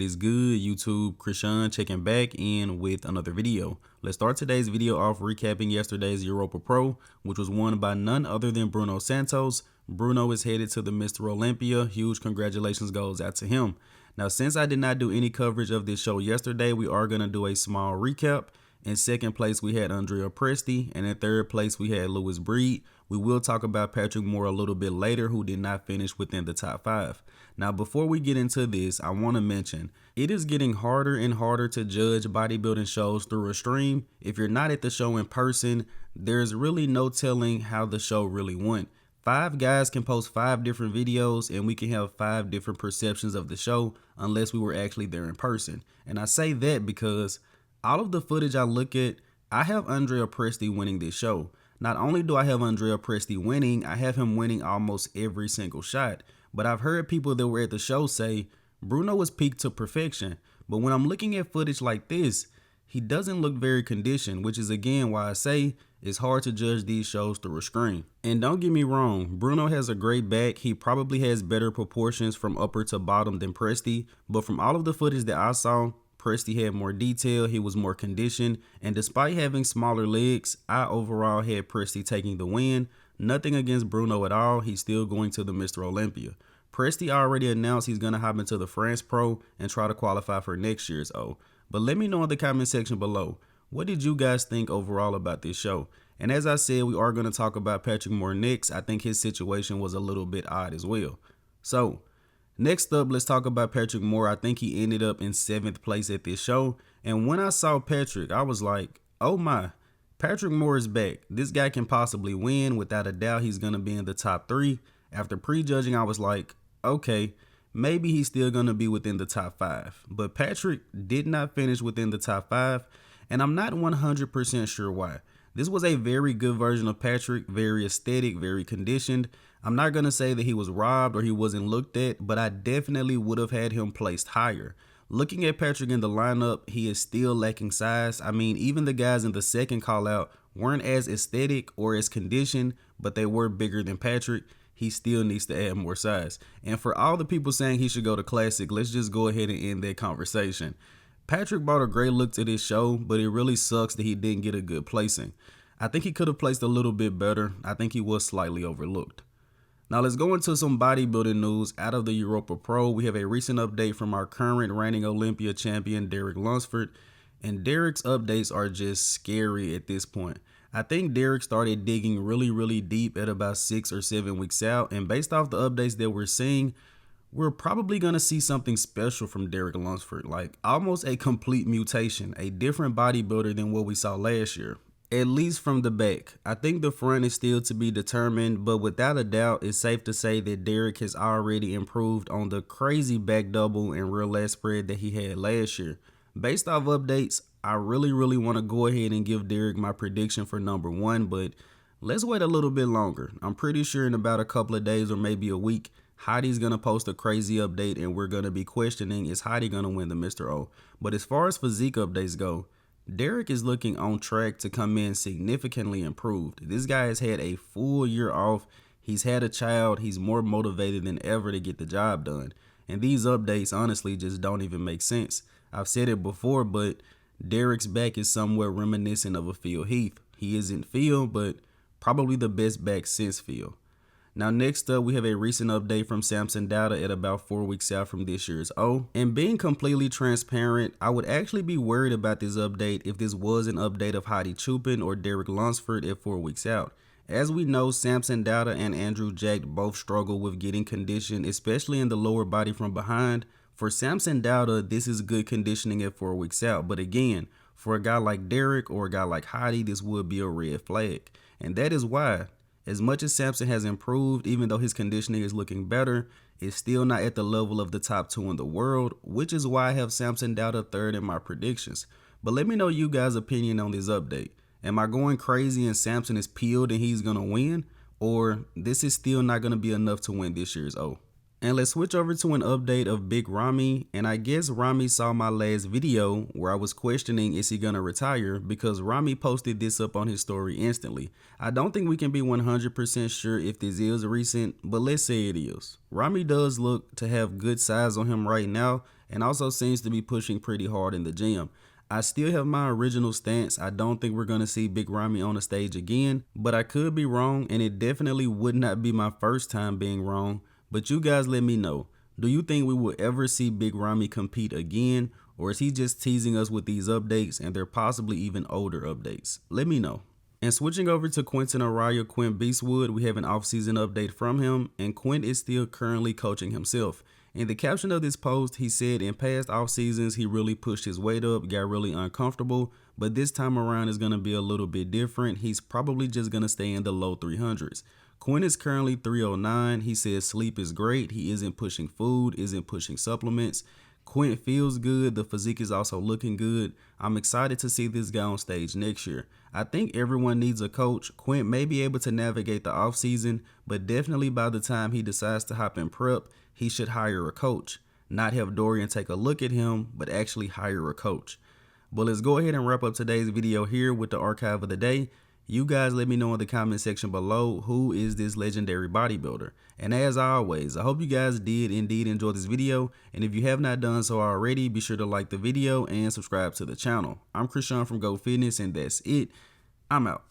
is good, YouTube? Krishan checking back in with another video. Let's start today's video off recapping yesterday's Europa Pro, which was won by none other than Bruno Santos. Bruno is headed to the Mr. Olympia. Huge congratulations goes out to him. Now, since I did not do any coverage of this show yesterday, we are going to do a small recap. In second place, we had Andrea Presti, and in third place, we had Louis Breed. We will talk about Patrick Moore a little bit later, who did not finish within the top 5. Now, before we get into this, I want to mention, it is getting harder and harder to judge bodybuilding shows through a stream. If you're not at the show in person, there's really no telling how the show really went. 5 guys can post 5 different videos and we can have 5 different perceptions of the show unless we were actually there in person. And I say that because all of the footage I look at, I have Andrea Presti winning this show. Not only do I have Andrea Presti winning, I have him winning almost every single shot. But I've heard people that were at the show say Bruno was peaked to perfection. But when I'm looking at footage like this, he doesn't look very conditioned, which is again why I say it's hard to judge these shows through a screen. And don't get me wrong, Bruno has a great back. He probably has better proportions from upper to bottom than Presti. But from all of the footage that I saw, Presti had more detail, he was more conditioned, and despite having smaller legs, I overall had Presti taking the win. Nothing against Bruno at all, he's still going to the Mr. Olympia. Presti already announced he's going to hop into the France Pro and try to qualify for next year's O. But let me know in the comment section below, what did you guys think overall about this show? And as I said, we are going to talk about Patrick Moore next. I think his situation was a little bit odd as well. So, next up, let's talk about Patrick Moore. I think he ended up in 7th place at this show. And when I saw Patrick, I was like, oh my, Patrick Moore is back. This guy can possibly win. Without a doubt, he's going to be in the top 3. After prejudging, I was like, okay, maybe he's still going to be within the top 5. But Patrick did not finish within the top 5. And I'm not 100% sure why. This was a very good version of Patrick, very aesthetic, very conditioned. I'm not going to say that he was robbed or he wasn't looked at, but I definitely would have had him placed higher. Looking at Patrick in the lineup, he is still lacking size. I mean, even the guys in the second call out weren't as aesthetic or as conditioned, but they were bigger than Patrick. He still needs to add more size. And for all the people saying he should go to Classic, let's just go ahead and end that conversation. Patrick brought a great look to this show, but it really sucks that he didn't get a good placing. I think he could have placed a little bit better. I think he was slightly overlooked. Now let's go into some bodybuilding news out of the Europa Pro. We have a recent update from our current reigning Olympia champion, Derek Lunsford. And Derek's updates are just scary at this point. I think Derek started digging really deep at about 6 or 7 weeks out. And based off the updates that we're seeing, we're probably going to see something special from Derek Lunsford, like almost a complete mutation, a different bodybuilder than what we saw last year, at least from the back. I think the front is still to be determined, but without a doubt, it's safe to say that Derek has already improved on the crazy back double and rear lat spread that he had last year. Based off updates, I really want to go ahead and give Derek my prediction for number 1, but let's wait a little bit longer. I'm pretty sure in about a couple of days or maybe a week, Heidi's going to post a crazy update and we're going to be questioning, is Heidi going to win the Mr. O? But as far as physique updates go, Derek is looking on track to come in significantly improved. This guy has had a full year off. He's had a child. He's more motivated than ever to get the job done. And these updates honestly just don't even make sense. I've said it before, but Derek's back is somewhat reminiscent of a Phil Heath. He isn't Phil, but probably the best back since Phil. Now next up, we have a recent update from Samson Dauda at about 4 weeks out from this year's O. And being completely transparent, I would actually be worried about this update if this was an update of Heidi Chupin or Derek Lunsford at 4 weeks out. As we know, Samson Dauda and Andrew Jack both struggle with getting conditioned, especially in the lower body from behind. For Samson Dauda, this is good conditioning at 4 weeks out. But again, for a guy like Derek or a guy like Heidi, this would be a red flag. And that is why, as much as Samson has improved, even though his conditioning is looking better, it's still not at the level of the top 2 in the world, which is why I have Samson Dauda 3rd in my predictions. But let me know you guys' opinion on this update. Am I going crazy and Samson is peeled and he's going to win? Or this is still not going to be enough to win this year's O? And let's switch over to an update of Big Ramy, and I guess Ramy saw my last video where I was questioning is he gonna retire, because Ramy posted this up on his story instantly. I don't think we can be 100% sure if this is recent, but let's say it is. Ramy does look to have good size on him right now, and also seems to be pushing pretty hard in the gym. I still have my original stance. I don't think we're going to see Big Ramy on the stage again, but I could be wrong, and it definitely would not be my first time being wrong. But you guys let me know. Do you think we will ever see Big Ramy compete again, or is he just teasing us with these updates and they're possibly even older updates? Let me know. And switching over to Quinton Eriya, Quint Beastwood, we have an offseason update from him, and Quint is still currently coaching himself. In the caption of this post, he said in past off seasons, he really pushed his weight up, got really uncomfortable, but this time around is going to be a little bit different. He's probably just going to stay in the low 300s. Quint is currently 309. He says sleep is great. He isn't pushing food, isn't pushing supplements. Quint feels good. The physique is also looking good. I'm excited to see this guy on stage next year. I think everyone needs a coach. Quint may be able to navigate the offseason, but definitely by the time he decides to hop in prep, he should hire a coach. Not have Dorian take a look at him, but actually hire a coach. But let's go ahead and wrap up today's video here with the archive of the day. You guys let me know in the comment section below, who is this legendary bodybuilder? And as always, I hope you guys did indeed enjoy this video. And if you have not done so already, be sure to like the video and subscribe to the channel. I'm Krishan from Go Fitness, and that's it. I'm out.